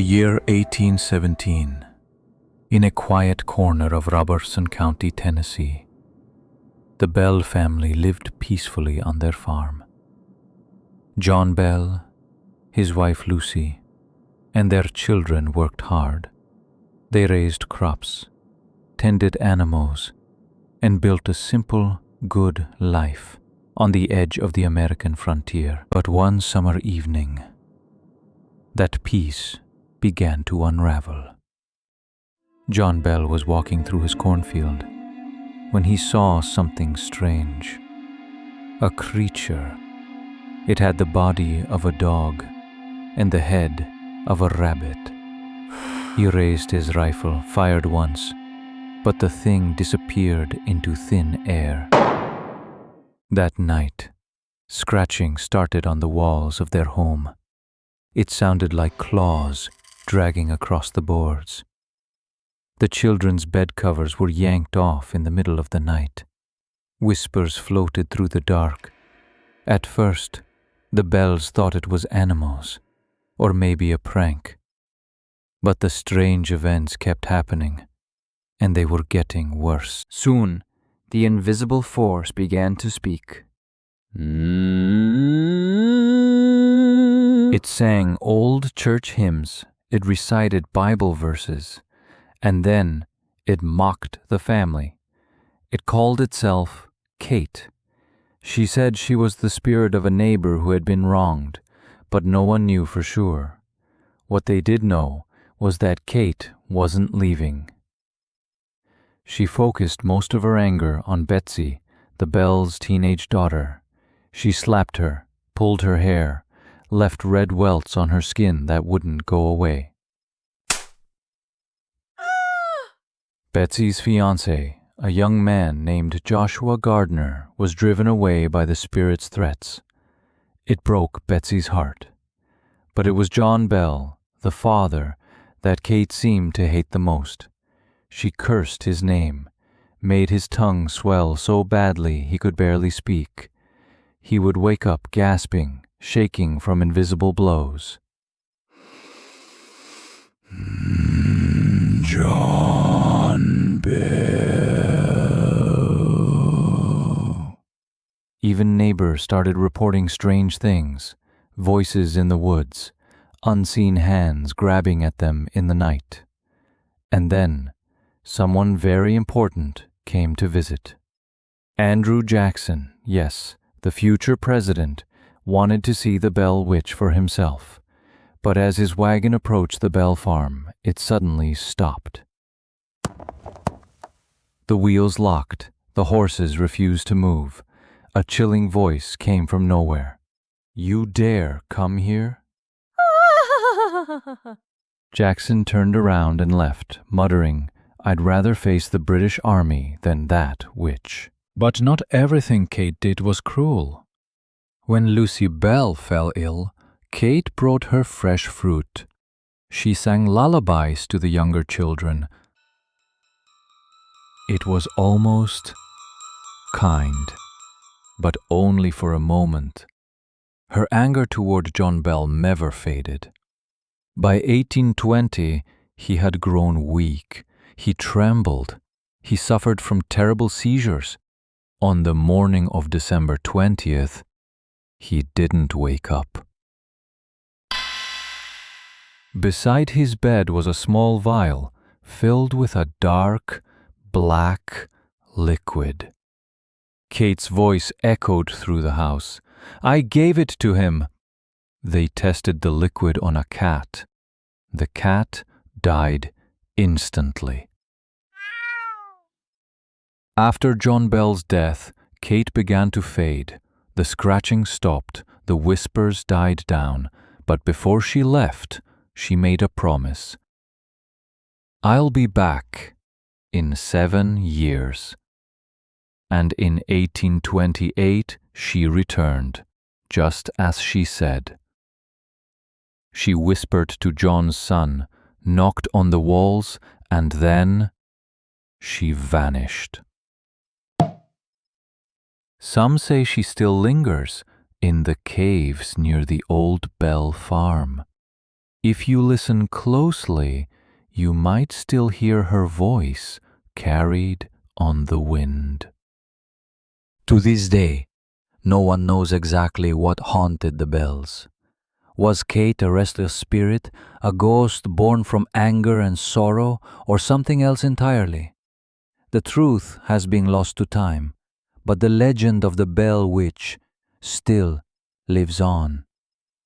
year 1817. In a quiet corner of Robertson County, Tennessee, the Bell family lived peacefully on their farm. John Bell, his wife Lucy, and their children worked hard. They raised crops, tended animals, and built a simple, good life on the edge of the American frontier. But one summer evening, that peace began to unravel. John Bell was walking through his cornfield when he saw something strange. A creature. It had the body of a dog and the head of a rabbit. He raised his rifle, fired once, but the thing disappeared into thin air. That night, scratching started on the walls of their home. It sounded like claws dragging across the boards. The children's bed covers were yanked off in the middle of the night. Whispers floated through the dark. At first, the Bells thought it was animals, or maybe a prank. But the strange events kept happening, and they were getting worse. Soon, the invisible force began to speak. It sang old church hymns, it recited Bible verses, and then it mocked the family. It called itself Kate. She said she was the spirit of a neighbor who had been wronged, but no one knew for sure. What they did know was that Kate wasn't leaving. She focused most of her anger on Betsy, the Bells' teenage daughter. She slapped her, pulled her hair, left red welts on her skin that wouldn't go away. Betsy's fiancé, a young man named Joshua Gardner, was driven away by the spirit's threats. It broke Betsy's heart. But it was John Bell, the father, that Kate seemed to hate the most. She cursed his name, made his tongue swell so badly he could barely speak. He would wake up gasping, shaking from invisible blows. John Bell. Even neighbors started reporting strange things, voices in the woods, unseen hands grabbing at them in the night. And then, someone very important came to visit. Andrew Jackson, yes, the future president, wanted to see the Bell Witch for himself. But as his wagon approached the Bell farm, it suddenly stopped. The wheels locked, the horses refused to move. A chilling voice came from nowhere. "You dare come here?" Jackson turned around and left, muttering, "I'd rather face the British Army than that witch." But not everything Kate did was cruel. When Lucy Bell fell ill, Kate brought her fresh fruit. She sang lullabies to the younger children. It was almost kind, but only for a moment. Her anger toward John Bell never faded. By 1820, he had grown weak. He trembled. He suffered from terrible seizures. On the morning of December 20th, he didn't wake up. Beside his bed was a small vial filled with a dark, black liquid. Kate's voice echoed through the house. "I gave it to him." They tested the liquid on a cat. The cat died instantly. After John Bell's death, Kate began to fade. The scratching stopped, the whispers died down, but before she left, she made a promise. "I'll be back in 7 years." And in 1828 she returned, just as she said. She whispered to John's son, knocked on the walls, and then she vanished. Some say she still lingers in the caves near the old Bell farm. If you listen closely, you might still hear her voice carried on the wind. To this day, no one knows exactly what haunted the Bells. Was Kate a restless spirit, a ghost born from anger and sorrow, or something else entirely? The truth has been lost to time, but the legend of the Bell Witch still lives on.